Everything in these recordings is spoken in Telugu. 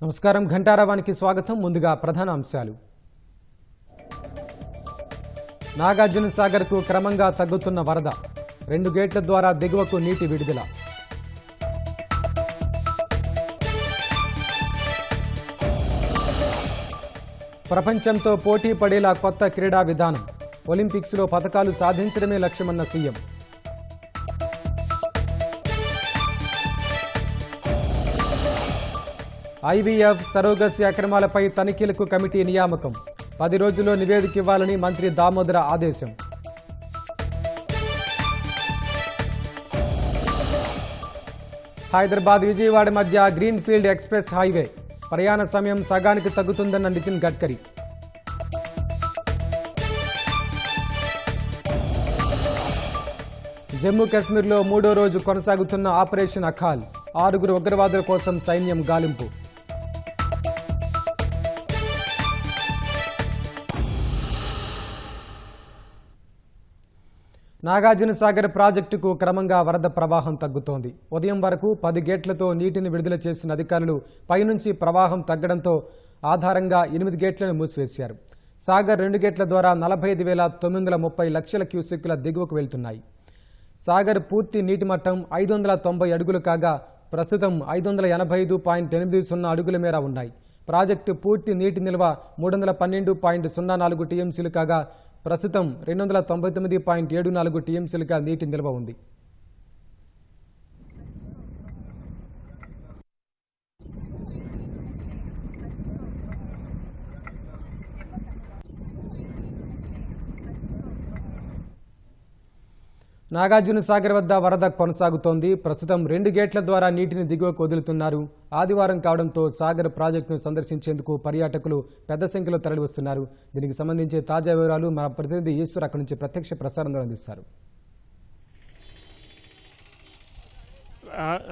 నమస్కారం ఘంటారావానికి స్వాగతం. ముందుగా ప్రధాన అంశాలు. నాగార్జున సాగర్కు క్రమంగా తగ్గుతున్న వరద. 2 గేట్ల ద్వారా దిగువకు నీటి విడుదల. ప్రపంచంతో పోటీ పడేలా కొత్త క్రీడా విధానం. ఒలింపిక్స్లో పతకాలు సాధించడమే లక్ష్యమన్న సీఎం. ఐవీఎఫ్ సరోగసి అక్రమాలపై తనిఖీలకు కమిటీ నియామకం. 10 రోజుల్లో నివేదిక ఇవ్వాలని మంత్రి దామోదర ఆదేశం. హైదరాబాద్ విజయవాడ మధ్య గ్రీన్ఫీల్డ్ ఎక్స్ప్రెస్ హైవే. ప్రయాణ సమయం సగానికి తగ్గుతుందన్న నితిన్ గడ్కరీ. జమ్మూ కాశ్మీర్లో 3వ రోజు కొనసాగుతున్న ఆపరేషన్ అఖాల్. 6 ఉగ్రవాదుల కోసం సైన్యం గాలింపు. నాగార్జున సాగర్ ప్రాజెక్టుకు క్రమంగా వరద ప్రవాహం తగ్గుతోంది. ఉదయం వరకు 10 గేట్లతో నీటిని విడుదల చేసిన అధికారులు పైనుంచి ప్రవాహం తగ్గడంతో ఆధారంగా 8 గేట్లను మూసివేశారు. సాగర్ 2 గేట్ల ద్వారా 45,930 లక్షల క్యూసెక్కుల దిగువకు వెళ్తున్నాయి. సాగర్ పూర్తి నీటి మట్టం 590 అడుగులు కాగా ప్రస్తుతం 585.80 అడుగుల మేర ఉన్నాయి. ప్రాజెక్టు పూర్తి నీటి నిల్వ 312.04 టీఎంసీలు కాగా ప్రస్తుతం 299.74 టీఎంసీలుగా నీటి నిల్వ ఉంది. నాగార్జున సాగర్ వద్ద వరద కొనసాగుతోంది. ప్రస్తుతం 2 గేట్ల ద్వారా నీటిని దిగువకు వదులుతున్నారు. ఆదివారం కావడంతో సాగర్ ప్రాజెక్టును సందర్శించేందుకు పర్యాటకులు పెద్ద సంఖ్యలో తరలివస్తున్నారు. దీనికి సంబంధించి తాజా వివరాలు మా ప్రతినిధి ఈశ్వర్ అక్కడి నుంచి ప్రత్యక్ష ప్రసారంలో అందిస్తారు.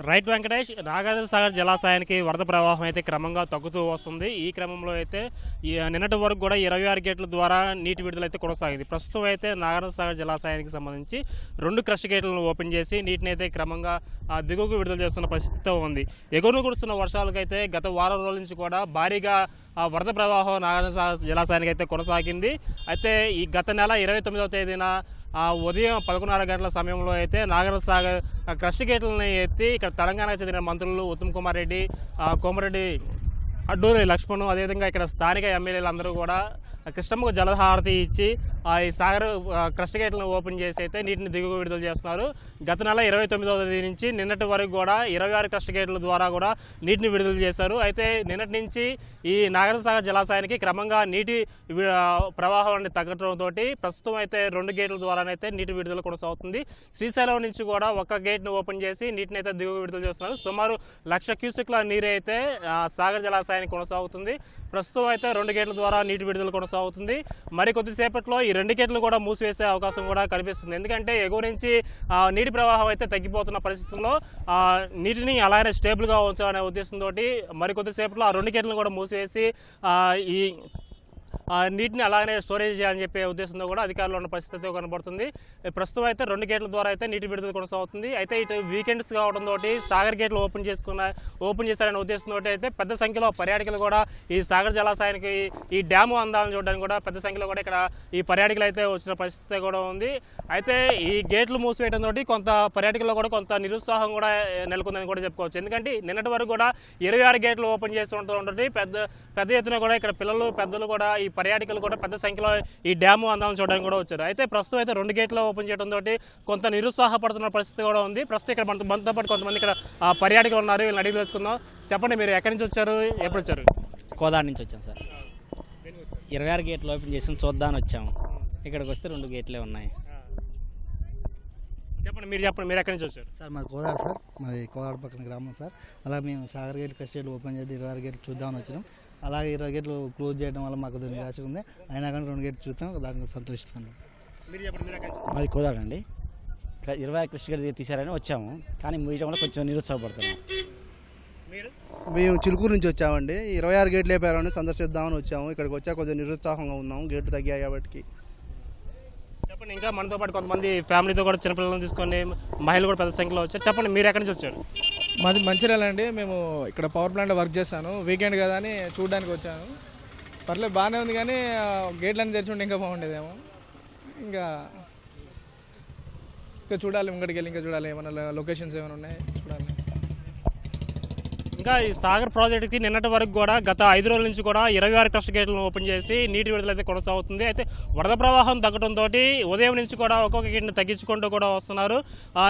రైట్ వెంకటేష్, నాగార్జున సాగర్ జలాశయానికి వరద ప్రవాహం అయితే క్రమంగా తగ్గుతూ వస్తుంది. ఈ క్రమంలో అయితే నిన్నటి వరకు కూడా 26 గేట్ల ద్వారా నీటి విడుదల అయితే కొనసాగింది. ప్రస్తుతం అయితే నాగార్జున సాగర్ జలాశయానికి సంబంధించి 2 క్రష్ గేట్లను ఓపెన్ చేసి నీటిని అయితే క్రమంగా దిగువకు విడుదల చేస్తున్న పరిస్థితితో ఉంది. ఎగువను కురుస్తున్న వర్షాలకైతే గత వారం రోజుల నుంచి కూడా భారీగా వరద ప్రవాహం నాగార్జున సాగర్ జలాశయానికి అయితే కొనసాగింది. అయితే ఈ గత నెల 29వ తేదీన ఉదయం 11:30 గంటల సమయంలో అయితే నాగార్జున సాగర్ క్రష్ గేట్లను ఎత్తి ఇక్కడ తెలంగాణకు చెందిన మంత్రులు ఉత్తమ్ కుమార్ రెడ్డి, కోమరెడ్డి, అడ్డూరి లక్ష్మణ్, అదేవిధంగా ఇక్కడ స్థానిక ఎమ్మెల్యేలు అందరూ కూడా కృష్ణమ్మకు జలహారతి ఇచ్చి ఈ సాగర్ క్రష్ గేట్లను ఓపెన్ చేసి అయితే నీటిని దిగువ విడుదల చేస్తున్నారు. గత నెల 29వ తేదీ నుంచి నిన్నటి వరకు కూడా 26 క్రష్ గేట్ల ద్వారా కూడా నీటిని విడుదల చేశారు. అయితే నిన్నటి నుంచి ఈ నాగార్జున సాగర్ జలాశయానికి క్రమంగా నీటి ప్రవాహం అనేది తగ్గడంతో ప్రస్తుతం అయితే 2 గేట్ల ద్వారానైతే నీటి విడుదల కొనసాగుతుంది. శ్రీశైలం నుంచి కూడా 1 గేట్ను ఓపెన్ చేసి నీటిని అయితే దిగువ విడుదల చేస్తున్నారు. సుమారు 1,00,000 క్యూసెక్ల నీరు అయితే సాగర్ జలాశయానికి కొనసాగుతుంది. ప్రస్తుతం అయితే 2 గేట్ల ద్వారా నీటి విడుదల కొనసాగుతుంది. మరి కొద్దిసేపట్లో ఈ 2 గేట్లు కూడా మూసివేసే అవకాశం కూడా కనిపిస్తుంది. ఎందుకంటే ఎగువ నుంచి నీటి ప్రవాహం అయితే తగ్గిపోతున్న పరిస్థితుల్లో నీటిని అలాగే స్టేబుల్గా ఉంచాలనే ఉద్దేశంతో మరి కొద్దిసేపట్లో ఆ 2 గేట్లను కూడా మూసివేసి ఈ నీటిని అలాగే స్టోరేజ్ చేయాలని చెప్పే ఉద్దేశంతో కూడా అధికారులు ఉన్న పరిస్థితి కనబడుతుంది. ప్రస్తుతం అయితే 2 గేట్ల ద్వారా అయితే నీటి విడుదల కొనసాగుతుంది. అయితే ఇటు వీకెండ్స్ కావడంతో సాగర్ గేట్లు ఓపెన్ చేశారనే ఉద్దేశంతో అయితే పెద్ద సంఖ్యలో పర్యాటకులు కూడా ఈ సాగర్ జలాశయానికి ఈ డ్యాము అందాలను చూడడానికి కూడా పెద్ద సంఖ్యలో కూడా ఇక్కడ ఈ పర్యాటకులు అయితే వచ్చిన పరిస్థితి కూడా ఉంది. అయితే ఈ గేట్లు మూసివేయడంతో కొంత పర్యాటకుల్లో కూడా కొంత నిరుత్సాహం కూడా నెలకొందని కూడా చెప్పుకోవచ్చు. ఎందుకంటే నిన్నటి వరకు కూడా 26 గేట్లు ఓపెన్ చేస్తూ ఉంటుంది. పెద్ద ఎత్తున కూడా ఇక్కడ పిల్లలు పెద్దలు కూడా ఈ పర్యాటకులు కూడా పెద్ద సంఖ్యలో ఈ డ్యాము అందాలను చూడడానికి కూడా వచ్చారు. అయితే ప్రస్తుతం అయితే 2 గేట్లు ఓపెన్ చేయడంతో కొంత నిరుత్సాహపడుతున్న పరిస్థితి కూడా ఉంది. ప్రస్తుతం ఇక్కడ మనతో పాటు కొంతమంది ఇక్కడ పర్యాటకులు ఉన్నారు. వీళ్ళని అడిగి తెలుసుకుందాం. చెప్పండి, మీరు ఎక్కడి నుంచి వచ్చారు, ఎప్పుడు వచ్చారు? కోదాడ నుంచి వచ్చాం సార్. 26 గేట్లు ఓపెన్ చేసి చూద్దామని వచ్చాము. ఇక్కడికి వస్తే 2 గేట్లే ఉన్నాయి. చెప్పండి, మీరు ఎక్కడి నుంచి వచ్చారు? సార్ మాది కోదాడ సార్, మాది కోదాడ పక్కన గ్రామం సార్. అలా మేము సాగర్ గేట్లు క్రష్ గేట్లు ఓపెన్ చేసి 26 గేట్లు చూద్దామని వచ్చినాం. అలాగే 20 గేట్లు క్లోజ్ చేయడం వల్ల మాకు నిరాశ ఉంది. అయినా కానీ 2 గేట్లు చూస్తాం, దానికి సంతోషిస్తున్నాం. మాది కోదాడ అండి. 26 క్రష్ గేట్లు తీశారని వచ్చాము, కానీ మూయడం వల్ల కొంచెం నిరుత్సాహపడుతున్నాం. మేము చిలుకూరు నుంచి వచ్చామండి. 26 గేట్లు లేపారని సందర్శిద్దామని వచ్చాము. ఇక్కడికి వచ్చా కొద్దిగా నిరుత్సాహంగా ఉన్నాము, గేట్లు తగ్గాయి కాబట్టి. చెప్పండి, ఇంకా మనతో పాటు కొంతమంది ఫ్యామిలీతో కూడా చిన్నపిల్లలను తీసుకొని మహిళలు కూడా పెద్ద సంఖ్యలో వచ్చారు. చెప్పండి, మీరు ఎక్కడి నుంచి వచ్చారు? మాది మంచిర్యాల అండి. మేము ఇక్కడ పవర్ ప్లాంట్లో వర్క్ చేస్తాను. వీకెండ్ కదా అని చూడడానికి వచ్చాను. పర్లేదు బాగానే ఉంది, కానీ గేట్లన్నీ తెరిచి ఉంటే ఇంకా బాగుండేదేమో. ఇంకా చూడాలి, ముంగడికి వెళ్ళి ఇంకా చూడాలి, ఏమైనా లొకేషన్స్ ఏమైనా ఉన్నాయి చూడాలి. ఇంకా ఈ సాగర్ ప్రాజెక్టుకి నిన్నటి వరకు కూడా గత 5 రోజుల నుంచి కూడా 26 క్రష్ గేట్లను ఓపెన్ చేసి నీటి విడుదల అయితే కొనసాగుతుంది. అయితే వరద ప్రవాహం తగ్గడంతో ఉదయం నుంచి కూడా ఒక్కొక్క గేట్ని తగ్గించుకుంటూ కూడా వస్తున్నారు.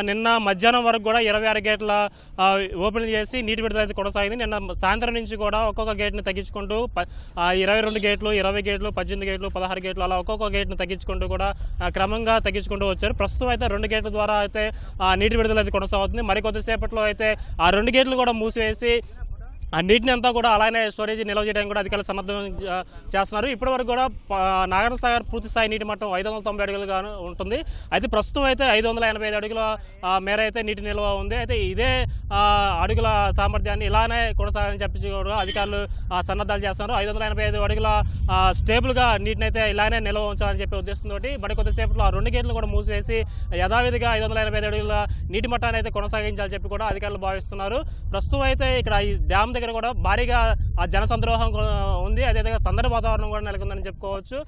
నిన్న మధ్యాహ్నం వరకు కూడా 26 గేట్ల ఓపెన్ చేసి నీటి విడుదల అయితే కొనసాగింది. నిన్న సాయంత్రం నుంచి కూడా ఒక్కొక్క గేట్ని తగ్గించుకుంటూ 22 గేట్లు, 20 గేట్లు, 18 గేట్లు, 16 గేట్లు అలా ఒక్కొక్క గేట్ని తగ్గించుకుంటూ కూడా క్రమంగా తగ్గించుకుంటూ వచ్చారు. ప్రస్తుతం అయితే 2 గేట్ల ద్వారా అయితే నీటి విడుదల అయితే కొనసాగుతుంది. మరికొద్దిసేపట్లో అయితే ఆ 2 గేట్లు కూడా మూసివేసి ఆ నీటిని అంతా కూడా అలానే స్టోరేజ్ నిల్వ చేయడానికి కూడా అధికారులు సన్నద్ధం చేస్తున్నారు. ఇప్పటి వరకు కూడా నాగార్జున సాగర్ పూర్తి స్థాయి నీటి మట్టం 590 అడుగులుగా ఉంటుంది. అయితే ప్రస్తుతం అయితే 585 అడుగుల మేర అయితే నీటి నిల్వ ఉంది. అయితే ఇదే అడుగుల సామర్థ్యాన్ని ఇలానే కొనసాగాలని చెప్పి కూడా అధికారులు సన్నద్ధాలు చేస్తున్నారు. 585 అడుగుల స్టేబుల్గా నీటిని అయితే ఇలానే నిల్వ ఉంచాలని చెప్పే ఉద్దేశంతో మరి కొద్దిసేపట్లో ఆ 2 గేట్లు కూడా మూసివేసి యథావిధిగా 585 అడుగుల నీటి మట్టాన్ని అయితే కొనసాగించాలని చెప్పి కూడా అధికారులు భావిస్తున్నారు. ప్రస్తుతం అయితే ఇక్కడ ఈ డ్యామ్ దగ్గర కూడా భారీగా జనసంద్రోహం ఉంది. అదేవిధంగా సందడి వాతావరణం కూడా నెలకొందని చెప్పుకోవచ్చు.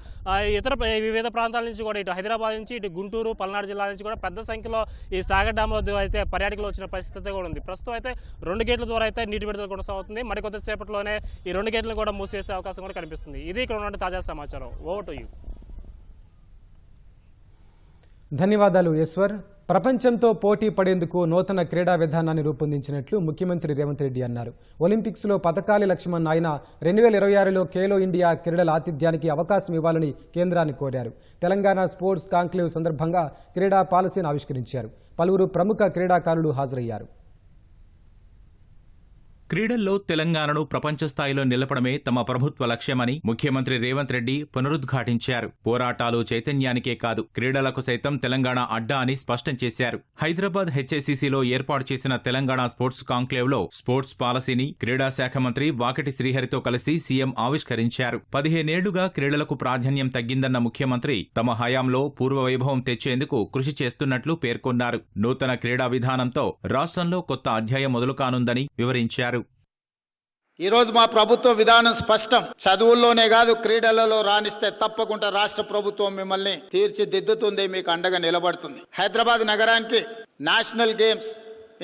ఇతర వివిధ ప్రాంతాల నుంచి కూడా ఇటు హైదరాబాద్ నుంచి ఇటు గుంటూరు, పల్నాడు జిల్లా నుంచి కూడా పెద్ద సంఖ్యలో ఈ సాగర్ డ్యామ్ వద్ద అయితే పర్యాటకులు వచ్చిన పరిస్థితి కూడా ఉంది. ప్రస్తుతం అయితే 2 గేట్ల ద్వారా అయితే నీటి విడుదల కొనసాగుతుంది. మరి కొద్దిసేపట్లోనే ఈ 2 గేట్లను కూడా మూసివేసే అవకాశం కూడా కనిపిస్తుంది. ఇది ఇక్కడ ఉన్న తాజా సమాచారం. Over to you. ధన్యవాదాలు ఈశ్వర్. ప్రపంచంతో పోటీ పడేందుకు నూతన క్రీడా విధానాన్ని రూపొందించినట్లు ముఖ్యమంత్రి రేవంత్ రెడ్డి అన్నారు. ఒలింపిక్స్లో పతకాలి లక్ష్యమన్న ఆయన 2026లో ఖేలో ఇండియా క్రీడల ఆతిథ్యానికి అవకాశం ఇవ్వాలని కేంద్రాన్ని కోరారు. తెలంగాణ స్పోర్ట్స్ కాంక్లేవ్ సందర్భంగా క్రీడా పాలసీని ఆవిష్కరించారు. పలువురు ప్రముఖ క్రీడాకారులు హాజరయ్యారు. క్రీడల్లో తెలంగాణను ప్రపంచ స్థాయిలో నిలపడమే తమ ప్రభుత్వ లక్ష్యమని ముఖ్యమంత్రి రేవంత్ రెడ్డి పునరుద్ఘాటించారు. పోరాటాలు చైతన్యానికే కాదు, క్రీడలకు సైతం తెలంగాణ అడ్డా అని స్పష్టం చేశారు. హైదరాబాద్ హెచ్ఐసిసిలో ఏర్పాటు చేసిన తెలంగాణ స్పోర్ట్స్ కాంక్లేవ్లో స్పోర్ట్స్ పాలసీని క్రీడా శాఖ మంత్రి వాకిటి శ్రీహరితో కలిసి సీఎం ఆవిష్కరించారు. 15 ఏళ్లుగా క్రీడలకు ప్రాధాన్యం తగ్గిందన్న ముఖ్యమంత్రి తమ హయాంలో పూర్వవైభవం తెచ్చేందుకు కృషి చేస్తున్నట్లు పేర్కొన్నారు. నూతన క్రీడా విధానంతో రాష్ట్రంలో కొత్త అధ్యాయం మొదలుకానుందని వివరించారు. ఈరోజు మా ప్రభుత్వ విధానం స్పష్టం. చదువుల్లోనే కాదు, క్రీడలలో రాణిస్తే తప్పకుండా రాష్ట్ర ప్రభుత్వం మిమ్మల్ని తీర్చిదిద్దుతుంది, మీకు అండగా నిలబడుతుంది. హైదరాబాద్ నగరానికి national games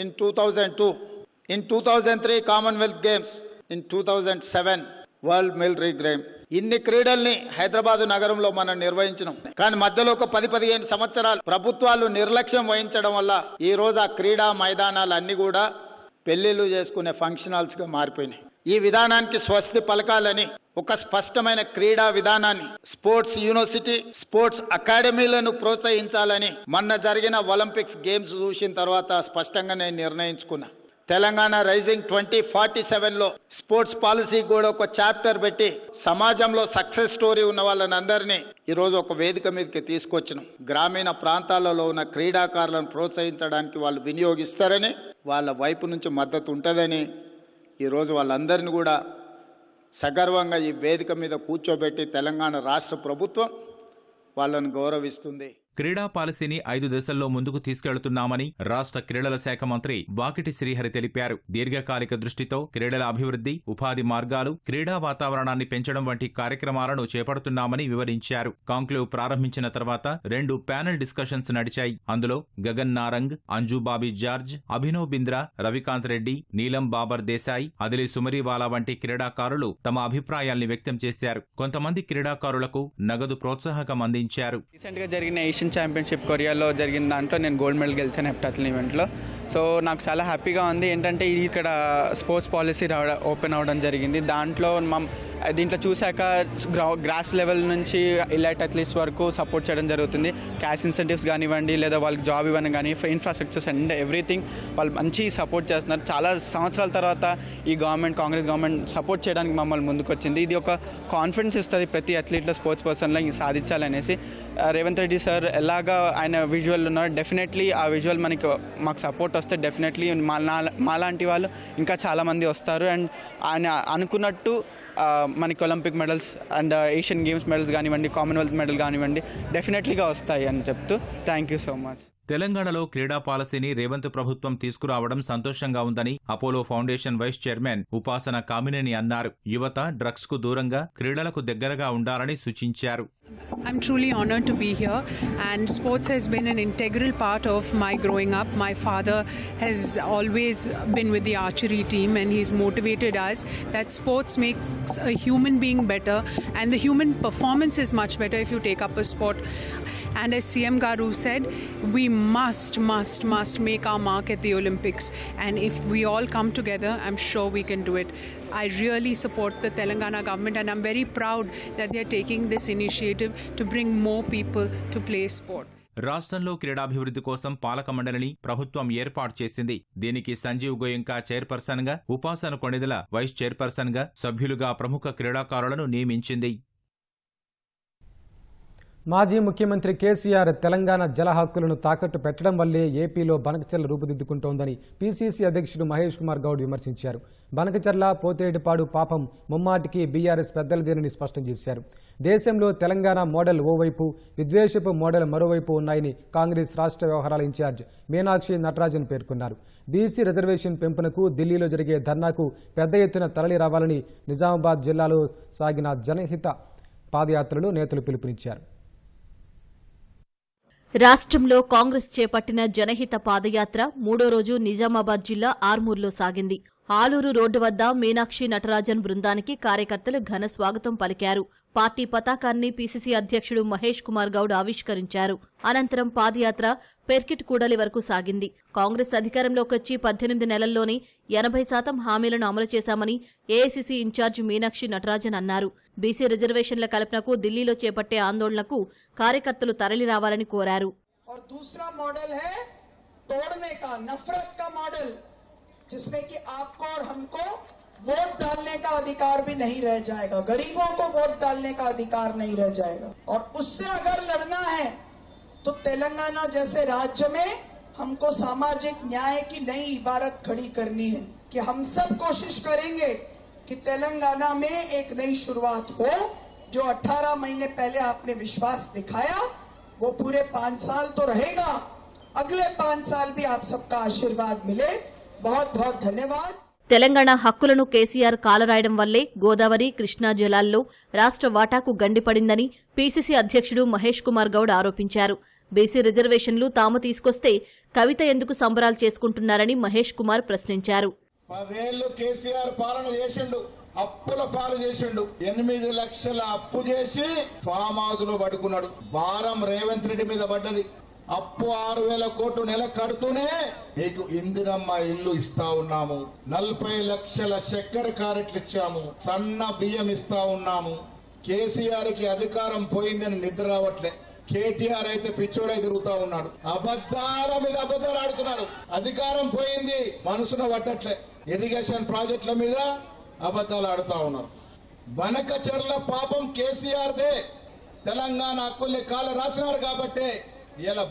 in 2002, in 2003 Commonwealth games, in 2007 world military game. ఇన్ని క్రీడల్ని హైదరాబాద్ నగరంలో మనం నిర్వహించినాం. కానీ మధ్యలో ఒక 10-15 సంవత్సరాలు ప్రభుత్వాలు నిర్లక్ష్యం వహించడం వల్ల ఈ రోజు ఆ క్రీడా మైదానాలు అన్ని కూడా పెళ్లిళ్లు చేసుకునే ఫంక్షన్ హాల్స్ గా మారిపోయినాయి. ఈ విధానానికి స్వస్తి పలకాలని ఒక స్పష్టమైన క్రీడా విధానాన్ని, స్పోర్ట్స్ యూనివర్సిటీ, స్పోర్ట్స్ అకాడమీలను ప్రోత్సహించాలని మొన్న జరిగిన ఒలింపిక్స్ గేమ్స్ చూసిన తర్వాత స్పష్టంగా నేను నిర్ణయించుకున్నా. తెలంగాణ రైజింగ్ 2047లో స్పోర్ట్స్ పాలసీ కూడా ఒక చాప్టర్ పెట్టి సమాజంలో సక్సెస్ స్టోరీ ఉన్న వాళ్ళని అందరినీ ఈరోజు ఒక వేదిక మీదకి తీసుకొచ్చినాం. గ్రామీణ ప్రాంతాలలో ఉన్న క్రీడాకారులను ప్రోత్సహించడానికి వాళ్ళు వినియోగిస్తారని, వాళ్ళ వైపు నుంచి మద్దతు ఉంటుందని ఈరోజు వాళ్ళందరినీ కూడా సగర్వంగా ఈ వేదిక మీద కూర్చోబెట్టి తెలంగాణ రాష్ట్ర ప్రభుత్వం వాళ్ళను గౌరవిస్తుంది. క్రీడా పాలసీని 5 దశల్లో ముందుకు తీసుకెళ్తున్నామని రాష్ట్ర క్రీడల శాఖ మంత్రి వాకిటి శ్రీహరి తెలిపారు. దీర్ఘకాలిక దృష్టితో క్రీడల అభివృద్ధి, ఉపాధి మార్గాలు, క్రీడా వాతావరణాన్ని పెంచడం వంటి కార్యక్రమాలను చేపడుతున్నామని వివరించారు. కాంక్లేవ్ ప్రారంభించిన తర్వాత 2 ప్యానెల్ డిస్కషన్స్ నడిచాయి. అందులో గగన్ నారంగ్, అంజు బాబీ జార్జ్, అభినవ్ బింద్రా, రవికాంత్ రెడ్డి, నీలం బాబర్ దేశాయ్, అదిలి సుమరివాలా వంటి క్రీడాకారులు తమ అభిప్రాయాల్ని వ్యక్తం చేశారు. కొంతమంది క్రీడాకారులకు నగదు ప్రోత్సాహకం అందించారు. రీసెంట్గా జరిగిన ఏషియన్ ఛాంపియన్షిప్ కొరియాలో జరిగిన దాంట్లో నేను గోల్డ్ మెడల్ గెలిచాను హెప్టాథ్లన్ ఈవెంట్లో. సో నాకు చాలా హ్యాపీగా ఉంది. ఏంటంటే ఇక్కడ స్పోర్ట్స్ పాలసీ ఓపెన్ అవ్వడం జరిగింది. దీంట్లో చూశాక గ్రాస్ లెవెల్ నుంచి ఎలైట్ అథ్లీట్స్ వరకు సపోర్ట్ చేయడం జరుగుతుంది. క్యాష్ ఇన్సెంటివ్స్ కానివ్వండి, లేదా వాళ్ళకి జాబ్ ఇవ్వడం కానీ, ఇన్ఫ్రాస్ట్రక్చర్స్ అండ్ ఎవ్రీథింగ్ వాళ్ళు మంచి సపోర్ట్ చేస్తున్నారు. చాలా సంవత్సరాల తర్వాత ఈ కాంగ్రెస్ గవర్నమెంట్ సపోర్ట్ చేయడానికి మమ్మల్ని ముందుకు వచ్చింది. ఇది ఒక కాన్ఫిడెన్స్ ఇస్తుంది ప్రతి అథ్లీట్లో, స్పోర్ట్స్ పర్సన్లో ఇది సాధించాలనేసి. రేవంత్ రెడ్డి సార్ ఎలాగా ఆయన విజువల్ ఉన్నారు, డెఫినెట్లీ ఆ విజువల్ మాకు సపోర్ట్ వస్తే డెఫినెట్లీ మాలాంటి వాళ్ళు ఇంకా చాలామంది వస్తారు. అండ్ ఆయన అనుకున్నట్టు మనకి Olympic medals and Asian games medals కానివ్వండి, కామన్వెల్త్ మెడల్ కానివ్వండి డెఫినెట్లీగా వస్తాయి అని చెప్తూ థ్యాంక్ యూ సో మచ్. తెలంగాణలో క్రీడా పాలసీని రేవంత్ ప్రభుత్వం తీసుకురావడం సంతోషంగా ఉందని అపోలో ఫౌండేషన్ వైస్ చైర్మన్ ఉపాసన కామినేని అన్నారు. యువత డ్రగ్స్ కు దూరంగా క్రీడలకు దగ్గరగా ఉండాలని సూచించారు. I'm truly honored to be here, and sports has been an integral part of my growing up. My father has always been with the archery team, and he's motivated us that sports makes a human being better, and the human performance is much better if you take up a sport. And as CM Garu said, we must make our mark at the Olympics, and if we all come together, I'm sure we can do it. I really support the Telangana government, and I'm very proud that they are taking this initiative to bring more people to play sport. రాష్ట్రంలో క్రీడాభివృద్ధి కోసం పాలక మండలిని ప్రభుత్వం ఏర్పాటు చేసింది. దీనికి సంజీవ్ గోయంకా చైర్పర్సన్ గా, ఉపాసన కొణిదెల వైస్ చైర్పర్సన్ గా, సభ్యులుగా ప్రముఖ క్రీడాకారులను నియమించింది. మాజీ ముఖ్యమంత్రి కేసీఆర్ తెలంగాణ జల హక్కులను తాకట్టు పెట్టడం వల్లే ఏపీలో బనకచర్ల రూపుదిద్దుకుంటోందని పీసీసీ అధ్యక్షుడు మహేష్ కుమార్ గౌడ్ విమర్శించారు. బనకచర్ల, పోతిరెడ్డిపాడు పాపం ముమ్మాటికి బీఆర్ఎస్ పెద్దలదేనని స్పష్టం చేశారు. దేశంలో తెలంగాణ మోడల్ ఓవైపు, విద్వేషపు మోడల్ మరోవైపు ఉన్నాయని కాంగ్రెస్ రాష్ట్ర వ్యవహారాల ఇన్ఛార్జ్ మీనాక్షి నటరాజన్ పేర్కొన్నారు. బీసీ రిజర్వేషన్ పెంపునకు ఢిల్లీలో జరిగే ధర్నాకు పెద్ద ఎత్తున తరలి రావాలని నిజామాబాద్ జిల్లాలో సాగిన జనహిత పాదయాత్రలో నేతలు పిలుపునిచ్చారు. రాష్ట్రంలో కాంగ్రెస్ చేపట్టిన జనహిత పాదయాత్ర మూడో రోజు నిజామాబాద్ జిల్లా ఆర్మూర్లో సాగింది. ఆలూరు రోడ్డు వద్ద మీనాక్షి నటరాజన్ బృందానికి కార్యకర్తలు ఘన స్వాగతం పలికారు. పార్టీ పతాకాన్ని పీసీసీ అధ్యక్షుడు మహేష్ కుమార్ గౌడ్ ఆవిష్కరించారు. అనంతరం పాదయాత్ర పెర్కిట్ కూడలి వరకు సాగింది. కాంగ్రెస్ అధికారంలోకొచ్చి 18 నెలల్లోనే 80% హామీలను అమలు చేశామని ఏఐసీసీ ఇన్ఛార్జ్ మీనాక్షి నటరాజన్ అన్నారు. బీసీ రిజర్వేషన్ల కల్పనకు ఢిల్లీలో చేపట్టే ఆందోళనకు కార్యకర్తలు తరలి రావాలని కోరారు. जिसमें कि आपको और हमको वोट डालने का अधिकार भी नहीं रह जाएगा, गरीबों को वोट डालने का अधिकार नहीं रह जाएगा. और उससे अगर लड़ना है तो तेलंगाना जैसे राज्य में हमको सामाजिक न्याय की नई इबारत खड़ी करनी है कि हम सब कोशिश करेंगे कि तेलंगाना में एक नई शुरुआत हो. जो 18 महीने पहले आपने विश्वास दिखाया वो पूरे 5 साल तो रहेगा, अगले 5 साल भी आप सबका आशीर्वाद मिले. बहुत बहुत धन्यवाद. తెలంగాణ హక్కులను కేసీఆర్ కాలరాయడం వల్లే గోదావరి, కృష్ణా జలాల్లో రాష్ట్ర వాటాకు గండిపడిందని పీసీసీ అధ్యక్షుడు మహేష్ కుమార్ గౌడ్ ఆరోపించారు. బీసీ రిజర్వేషన్లు తాము తీసుకొస్తే కవిత ఎందుకు సంబరాలు చేసుకుంటున్నారని మహేష్ కుమార్ ప్రశ్నించారు. 10 ఏళ్లు కేసీఆర్ పాలన చేసిండు, అప్పుల పాలు చేసిండు. 8 లక్షల అప్పు చేసి ఫామ్ హౌస్ లో పడుకున్నాడు. భారం రేవంత్ రెడ్డి మీద పడ్డది. అప్పు 6,000 కోట్లు నెల కడుతూనే మీకు ఇందిరమ్మ ఇల్లు ఇస్తా ఉన్నాము, 40 లక్షల చక్కెర క్యారెట్లు ఇచ్చాము, సన్న బియ్యం ఇస్తా ఉన్నాము. కేసీఆర్ కి అధికారం పోయిందని నిద్ర రావట్లే. కేటీఆర్ అయితే పిచ్చోడై తిరుగుతా ఉన్నాడు. అబద్ధాల మీద అబద్ధాలు ఆడుతున్నారు. అధికారం పోయింది, మనసును పట్టట్లే. ఇరిగేషన్ ప్రాజెక్టుల మీద అబద్ధాలు ఆడుతా ఉన్నారు. బనకచర్ల పాపం కేసీఆర్దే. తెలంగాణ హక్కుల్ని కాల రాసినారు కాబట్టే ఇలా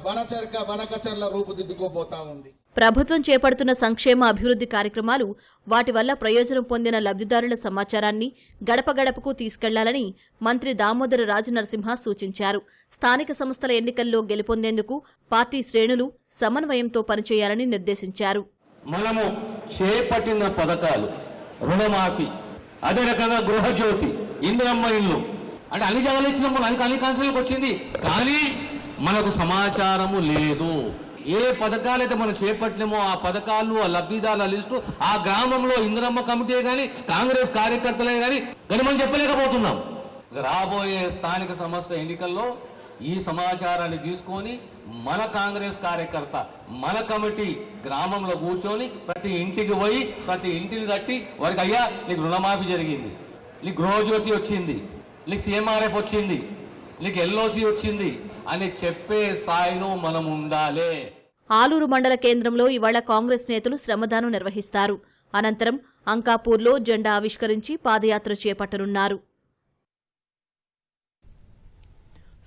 బనకచర్ల రూపుదిద్దుకోబోతా ఉంది. ప్రభుత్వం చేపడుతున్న సంక్షేమ అభివృద్ధి కార్యక్రమాలు, వాటి వల్ల ప్రయోజనం పొందిన లబ్ధిదారుల సమాచారాన్ని గడప గడపకు తీసుకెళ్లాలని మంత్రి దామోదర రాజనరసింహ సూచించారు. స్థానిక సంస్థల ఎన్నికల్లో గెలుపొందేందుకు పార్టీ శ్రేణులు సమన్వయంతో పనిచేయాలని నిర్దేశించారు. మనము చేపట్టిన పథకాలు, రుణమాఫీ, అదే రకంగా గృహజ్యోతి, ఇందిరమ్మ ఇల్లు అంటే అన్ని జగలు ఇచ్చినప్పుడు అన్ని కాన్సెల్కి వచ్చింది, కానీ మనకు సమాచారము లేదు. ఏ పథకాలైతే మనం చేపట్టినామో ఆ పథకాలు, ఆ లబ్ధిదారుల లిస్టు ఆ గ్రామంలో ఇందిరమ్మ కమిటీ కానీ కాంగ్రెస్ కార్యకర్తలే కానీ మనం చెప్పలేకపోతున్నాం. రాబోయే స్థానిక సంస్థ ఎన్నికల్లో ఈ సమాచారాన్ని తీసుకొని మన కాంగ్రెస్ కార్యకర్త, మన కమిటీ గ్రామంలో కూర్చొని ప్రతి ఇంటికి పోయి ప్రతి ఇంటిని కట్టి వారికి అయ్యా నీకు రుణమాఫీ జరిగింది, నీకు గృహజ్యోతి వచ్చింది, నీకు సీఎంఆర్ఎఫ్ వచ్చింది, నీకు ఎల్ఓసి వచ్చింది అని చెప్పే స్థాయిలో మనం ఉండాలి. ఆలూరు మండల కేంద్రంలో ఇవాళ కాంగ్రెస్ నేతలు శ్రమదానం నిర్వహిస్తారు. అనంతరం అంకాపూర్లో జెండా ఆవిష్కరించి పాదయాత్ర చేపట్టనున్నారు.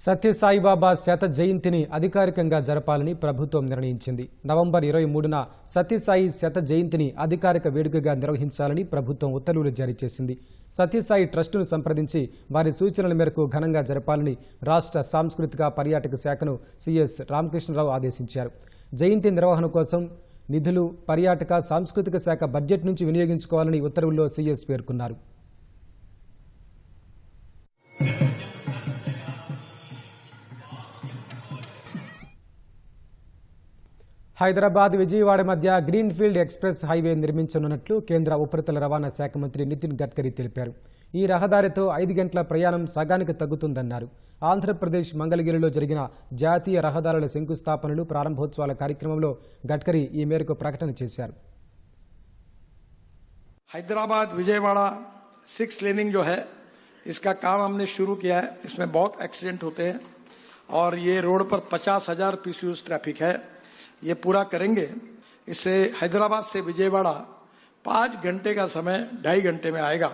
సత్యసాయిబాబా శత జయంతిని అధికారికంగా జరపాలని ప్రభుత్వం నిర్ణయించింది. నవంబర్ 23న సత్యసాయి శత జయంతిని అధికారిక వేడుకగా నిర్వహించాలని ప్రభుత్వం ఉత్తర్వులు జారీ చేసింది. సత్యసాయి ట్రస్టును సంప్రదించి వారి సూచనల మేరకు ఘనంగా జరపాలని రాష్ట్ర సాంస్కృతిక పర్యాటక శాఖను సిఎస్ రామకృష్ణరావు ఆదేశించారు. జయంతి నిర్వహణ కోసం నిధులు పర్యాటక సాంస్కృతిక శాఖ బడ్జెట్ నుంచి వినియోగించుకోవాలని ఉత్తర్వుల్లో సిఎస్ పేర్కొన్నారు. హైదరాబాద్ విజయవాడ మధ్య గ్రీన్ఫీల్డ్ ఎక్స్ప్రెస్ హైవే నిర్మించనున్నట్లు కేంద్ర ఉపరితల రవాణా శాఖ మంత్రి నితిన్ గడ్కరీ తెలిపారు. ఈ రహదారితో 5 గంటల ప్రయాణం సగానికి తగ్గుతుందన్నారు. ఆంధ్రప్రదేశ్ మంగళగిరిలో జరిగిన జాతీయ రహదారుల శంకుస్థాపనలు ప్రారంభోత్సవాల కార్యక్రమంలో గడ్కరీ ఈ మేరకు ప్రకటన చేశారు. हैदराबाद विजयवाड़ा 6 लेनिंग जो है इसका काम हमने शुरू किया है. इसमें बहुत एक्सीडेंट होते हैं और ये रोड पर 50,000 पीसीयूज ट्रैफिक है. ये पूरा करेंगे. इससे हैदराबाद से विजयवाड़ा 5 घंटे का समय 2.5 घंटे में आएगा.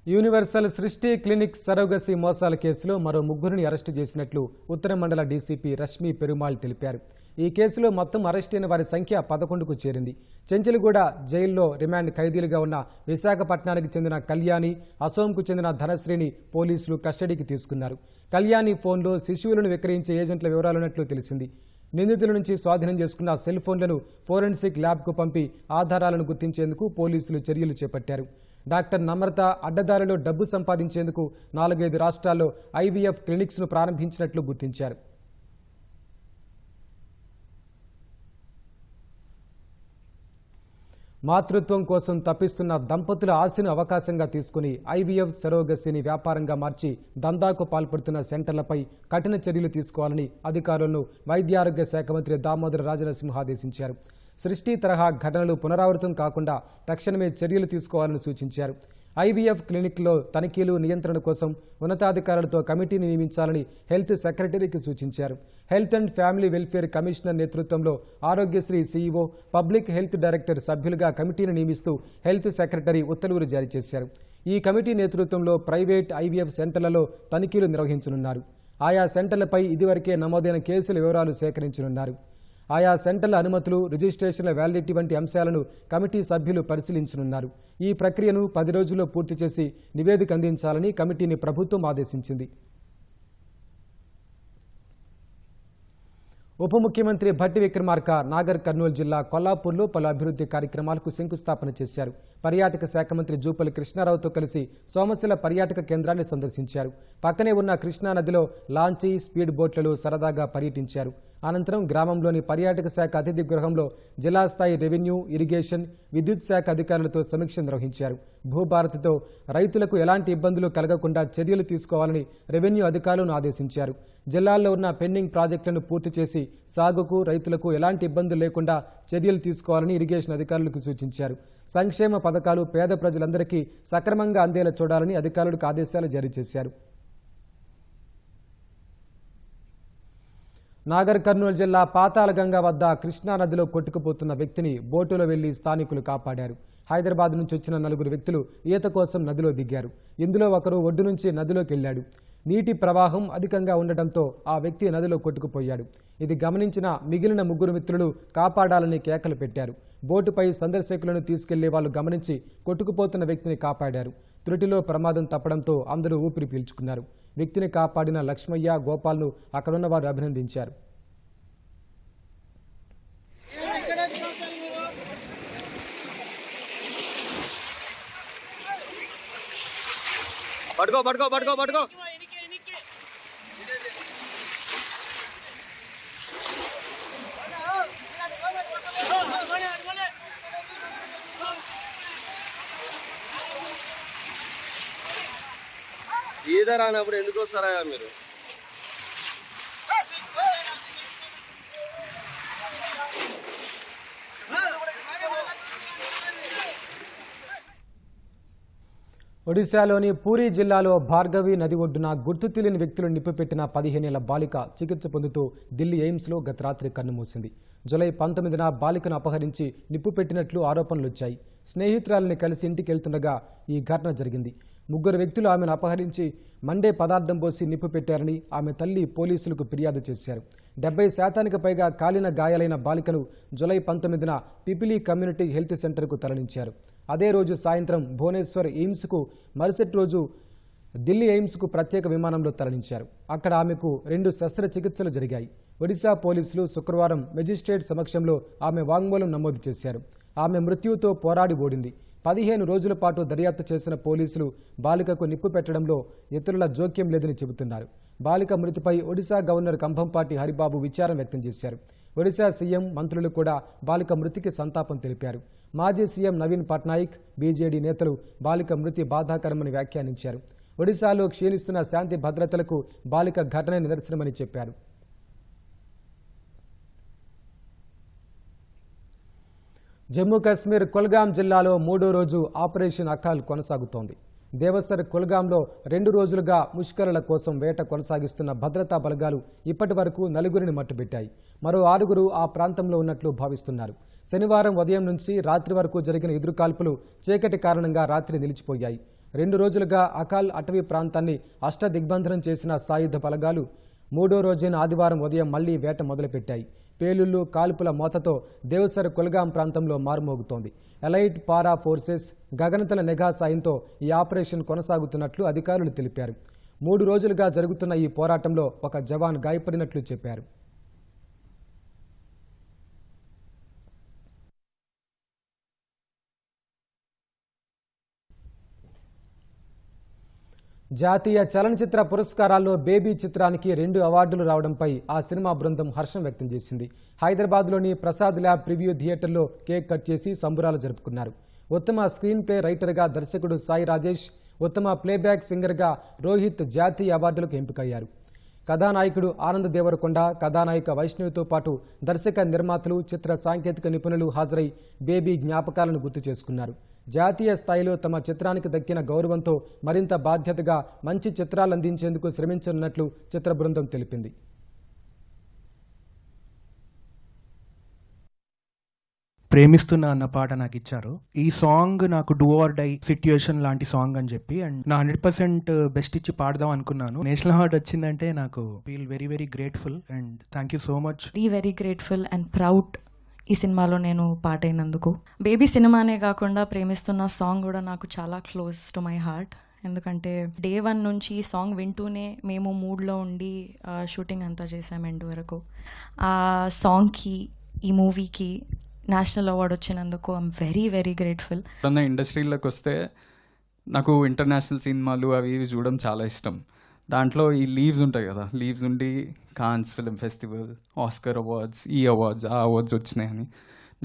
యూనివర్సల్ సృష్టి క్లినిక్ సరోగసి మోసాల కేసులో మరో 3 అరెస్టు చేసినట్లు ఉత్తర మండల డీసీపీ రష్మి పెరుమాళ్ తెలిపారు. ఈ కేసులో మొత్తం అరెస్టైన వారి సంఖ్య 11కు చేరింది. చెంచల్గూడ జైల్లో రిమాండ్ ఖైదీలుగా ఉన్న విశాఖపట్నానికి చెందిన కళ్యాణి, అసోంకు చెందిన ధనశ్రీని పోలీసులు కస్టడీకి తీసుకున్నారు. కళ్యాణి ఫోన్లో శిశువులను విక్రయించే ఏజెంట్ల వివరాలున్నట్లు తెలిసింది. నిందితుల నుంచి స్వాధీనం చేసుకున్న సెల్ ఫోన్లను ఫోరెన్సిక్ ల్యాబ్కు పంపి ఆధారాలను గుర్తించేందుకు పోలీసులు చర్యలు చేపట్టారు. డాక్టర్ నమ్రత అడ్డదారిలో డబ్బు సంపాదించేందుకు 4-5 రాష్ట్రాల్లో ఐవీఎఫ్ క్లినిక్స్ను ప్రారంభించినట్లు గుర్తించారు. మాతృత్వం కోసం తప్పిస్తున్న దంపతుల ఆశను అవకాశంగా తీసుకుని ఐవీఎఫ్ సరోగసిని వ్యాపారంగా మార్చి దందాకు పాల్పడుతున్న సెంటర్లపై కఠిన చర్యలు తీసుకోవాలని అధికారులను వైద్యారోగ్య శాఖ మంత్రి దామోదర రాజనరసింహ ఆదేశించారు. సృష్టి తరహా ఘటనలు పునరావృతం కాకుండా తక్షణమే చర్యలు తీసుకోవాలని సూచించారు. ఐవీఎఫ్ క్లినిక్లో తనిఖీలు నియంత్రణ కోసం ఉన్నతాధికారులతో కమిటీని నియమించాలని హెల్త్ సెక్రటరీకి సూచించారు. Health and family welfare commissioner నేతృత్వంలో Aarogyasri CEO, public health director సభ్యులుగా కమిటీని నియమిస్తూ హెల్త్ సెక్రటరీ ఉత్తర్వులు జారీ చేశారు. ఈ కమిటీ నేతృత్వంలో ప్రైవేట్ ఐవీఎఫ్ సెంటర్లలో తనిఖీలు నిర్వహించనున్నారు. ఆయా సెంటర్లపై ఇదివరకే నమోదైన కేసుల వివరాలు సేకరించనున్నారు. ఆయా సెంటర్ల అనుమతులు, రిజిస్ట్రేషన్ల వ్యాలిడిటీ వంటి అంశాలను కమిటీ సభ్యులు పరిశీలించనున్నారు. ఈ ప్రక్రియను 10 రోజుల్లో పూర్తి చేసి నివేదిక అందించాలని కమిటీని ప్రభుత్వం ఆదేశించింది. ఉప ముఖ్యమంత్రి భట్టి విక్రమార్క నాగర్ కర్నూలు జిల్లా కొల్లాపూర్లో పలు అభివృద్ధి కార్యక్రమాలకు శంకుస్థాపన చేశారు. పర్యాటక శాఖ మంత్రి జూపల్లి కృష్ణారావుతో కలిసి సోమశిల పర్యాటక కేంద్రాన్ని సందర్శించారు. పక్కనే ఉన్న కృష్ణానదిలో లాంచీ, స్పీడ్ బోట్లలో సరదాగా పర్యటించారు. అనంతరం గ్రామంలోని పర్యాటక శాఖ అతిథి గృహంలో జిల్లా స్థాయి రెవెన్యూ, ఇరిగేషన్, విద్యుత్ శాఖ అధికారులతో సమీక్ష నిర్వహించారు. భూభారతితో రైతులకు ఎలాంటి ఇబ్బందులు కలగకుండా చర్యలు తీసుకోవాలని రెవెన్యూ అధికారులను ఆదేశించారు. జిల్లాల్లో ఉన్న పెండింగ్ ప్రాజెక్టులను పూర్తి చేసి సాగుకు, రైతులకు ఎలాంటి ఇబ్బందులు లేకుండా చర్యలు తీసుకోవాలని ఇరిగేషన్ అధికారులకు సూచించారు. సంక్షేమ పథకాలు పేద ప్రజలందరికీ సక్రమంగా అందేలా చూడాలని అధికారులకు ఆదేశాలు జారీ చేశారు. నాగర్ కర్నూలు జిల్లా పాతాళగంగా వద్ద కృష్ణానదిలో కొట్టుకుపోతున్న వ్యక్తిని బోటులో వెళ్లి స్థానికులు కాపాడారు. హైదరాబాద్ నుంచి వచ్చిన 4 వ్యక్తులు ఈత కోసం నదిలో దిగారు. ఇందులో ఒకరు ఒడ్డు నుంచి నదిలోకి వెళ్లాడు. నీటి ప్రవాహం అధికంగా ఉండటంతో ఆ వ్యక్తి నదిలో కొట్టుకుపోయాడు. ఇది గమనించిన మిగిలిన 3 మిత్రులు కాపాడాలని కేకలు పెట్టారు. బోటుపై సందర్శకులను తీసుకెళ్లే వాళ్ళు గమనించి కొట్టుకుపోతున్న వ్యక్తిని కాపాడారు. త్రుటిలో ప్రమాదం తప్పడంతో అందరూ ఊపిరి పీల్చుకున్నారు. వ్యక్తిని కాపాడిన లక్ష్మయ్య, గోపాల్ను అక్కడున్న వారు అభినందించారు. పట్టుకో పట్టుకో పట్టుకో పట్టుకో ఈద రానప్పుడు ఎందుకు వస్తారా మీరు? ఒడిశాలోని పూరీ జిల్లాలో భార్గవి నది ఒడ్డున గుర్తు తెలియని వ్యక్తులు నిప్పిపెట్టిన 15 ఏళ్ల బాలిక చికిత్స పొందుతూ ఢిల్లీ ఎయిమ్స్లో గత రాత్రి కన్నుమూసింది. జూలై 19న బాలికను అపహరించి నిప్పు పెట్టినట్లు ఆరోపణలు వచ్చాయి. స్నేహితురాలిని కలిసి ఇంటికి వెళ్తుండగా ఈ ఘటన జరిగింది. ముగ్గురు వ్యక్తులు ఆమెను అపహరించి మండే పదార్థం పోసి నిప్పు పెట్టారని ఆమె తల్లి పోలీసులకు ఫిర్యాదు చేశారు. 70% పైగా కాలిన గాయాలైన బాలికను జూలై 19న పిపిలి కమ్యూనిటీ హెల్త్ సెంటర్కు తరలించారు. అదే రోజు సాయంత్రం భువనేశ్వర్ ఎయిమ్స్కు, మరుసటి రోజు ఢిల్లీ ఎయిమ్స్కు ప్రత్యేక విమానంలో తరలించారు. అక్కడ ఆమెకు 2 శస్త్రచికిత్సలు జరిగాయి. ఒడిశా పోలీసులు శుక్రవారం మెజిస్ట్రేట్ సమక్షంలో ఆమె వాంగ్మూలం నమోదు చేశారు. ఆమె మృత్యువుతో పోరాడి ఓడింది. 15 రోజుల పాటు దర్యాప్తు చేసిన పోలీసులు బాలికకు నిప్పు పెట్టడంలో ఇతరుల జోక్యం లేదని చెబుతున్నారు. బాలిక మృతిపై ఒడిశా గవర్నర్ కంభంపాటి హరిబాబు విచారం వ్యక్తం చేశారు. ఒడిశా సీఎం, మంత్రులు కూడా బాలిక మృతికి సంతాపం తెలిపారు. మాజీ సీఎం నవీన్ పట్నాయక్, బీజేడీ నేతలు బాలిక మృతి బాధాకరమని వ్యాఖ్యానించారు. ఒడిశాలో క్షీణిస్తున్న శాంతి భద్రతలకు బాలిక ఘటన నిదర్శనమని చెప్పారు. జమ్మూ కాశ్మీర్ కుల్గాం జిల్లాలో 3వ రోజు ఆపరేషన్ అకాల్ కొనసాగుతోంది. దేవసర్ కుల్గాంలో 2 రోజులుగా ముష్కరుల కోసం వేట కొనసాగిస్తున్న భద్రతా బలగాలు ఇప్పటి వరకు 4గురిని మట్టుబెట్టాయి. మరో 6గురు ఆ ప్రాంతంలో ఉన్నట్లు భావిస్తున్నారు. శనివారం ఉదయం నుంచి రాత్రి వరకు జరిగిన ఎదురుకాల్పులు చీకటి కారణంగా రాత్రి నిలిచిపోయాయి. 2 రోజులుగా అకాల్ అటవీ ప్రాంతాన్ని అష్టదిగ్బంధనం చేసిన సాయుధ బలగాలు 3వ రోజైన ఆదివారం ఉదయం మళ్లీ వేట మొదలుపెట్టాయి. పేలుళ్లు, కాల్పుల మోతతో దేవసర్ కుల్గాం ప్రాంతంలో మారుమోగుతోంది. ఎలైట్ పారా ఫోర్సెస్ గగనతల నిఘా సాయంతో ఈ ఆపరేషన్ కొనసాగుతున్నట్లు అధికారులు తెలిపారు. 3 రోజులుగా జరుగుతున్న ఈ పోరాటంలో ఒక జవాన్ గాయపడినట్లు చెప్పారు. జాతీయ చలనచిత్ర పురస్కారాల్లో బేబీ చిత్రానికి 2 అవార్డులు రావడంపై ఆ సినిమా బృందం హర్షం వ్యక్తం చేసింది. హైదరాబాద్లోని ప్రసాద్ ల్యాబ్ ప్రివ్యూ థియేటర్లో కేక్ కట్ చేసి సంబురాలు జరుపుకున్నారు. ఉత్తమ స్క్రీన్ ప్లే రైటర్గా దర్శకుడు సాయి రాజేష్, ఉత్తమ ప్లేబ్యాక్ సింగర్గా రోహిత్ జాతీయ అవార్డులకు ఎంపికయ్యారు. కథానాయకుడు ఆనంద్ దేవరకొండ, కథానాయిక వైష్ణవితో పాటు దర్శక, నిర్మాతలు, చిత్ర సాంకేతిక నిపుణులు హాజరై బేబీ జ్ఞాపకాలను గుర్తు చేసుకున్నారు. జాతీయ స్థాయిలో తమ చిత్రానికి దక్కిన గౌరవంతో మరింత బాధ్యతగా మంచి చిత్రాలు అందించేందుకు శ్రమించనున్నట్లు చిత్ర బృందం తెలిపింది. ప్రేమిస్తున్నా అన్న పాట నాకు ఇచ్చారు. ఈ సాంగ్ నాకు డూ ఆర్ డై సిట్యుయేషన్ లాంటి సాంగ్ అని చెప్పి, అండ్ నా 100% బెస్ట్ ఇచ్చి పాడదాం అనుకున్నాను. నేషనల్ అవార్డ్ వచ్చిందంటే నాకు feel very very grateful and thank you so much. Very grateful and proud ఈ సినిమాలో నేను పాట అయినందుకు. బేబీ సినిమానే కాకుండా ప్రేమిస్తున్న సాంగ్ కూడా నాకు చాలా క్లోజ్ టు మై హార్ట్. ఎందుకంటే డే 1 నుంచి ఈ సాంగ్ వింటూనే మేము మూడ్లో ఉండి షూటింగ్ అంతా చేసాం ఎండ్ వరకు. ఆ సాంగ్కి, ఈ మూవీకి నేషనల్ అవార్డ్ వచ్చినందుకు ఐఎమ్ వెరీ వెరీ గ్రేట్ఫుల్. ఇండస్ట్రీలోకి వస్తే నాకు ఇంటర్నేషనల్ సినిమాలు అవి ఇవి చూడడం చాలా ఇష్టం. దాంట్లో ఈ లీవ్స్ ఉంటాయి కదా, లీవ్స్ ఉండి Cannes film festival, Oscar awards, ఈ అవార్డ్స్, ఆ అవార్డ్స్ వచ్చినాయని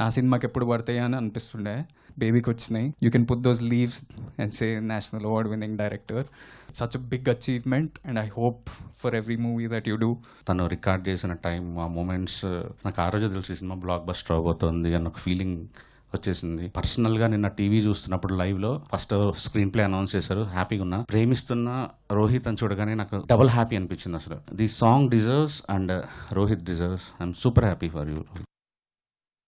నా సినిమాకి ఎప్పుడు పడతాయి అని అనిపిస్తుండే. బేబీకి వచ్చినాయి. You can put those leaves and say national award winning director. Such a big achievement and I hope for every movie that you do. తను రికార్డ్ చేసిన టైం, ఆ మూమెంట్స్ నాకు ఆ రోజు తెలిసి సినిమా బ్లాక్ బస్టర్ అవబోతుంది అన్న ఒక ఫీలింగ్ వచ్చేసింది. పర్సనల్గా నిన్న టీవీ చూస్తున్నప్పుడు లైవ్లో ఫస్ట్ స్క్రీన్ ప్లే అనౌన్స్ చేశారు. హ్యాపీగా ఉన్నా. ప్రేమిస్తున్న రోహిత్ అని చూడగానే నాకు డబుల్ హ్యాపీ అనిపించింది. అసలు the song deserves and Rohit deserves. I'm super happy for you.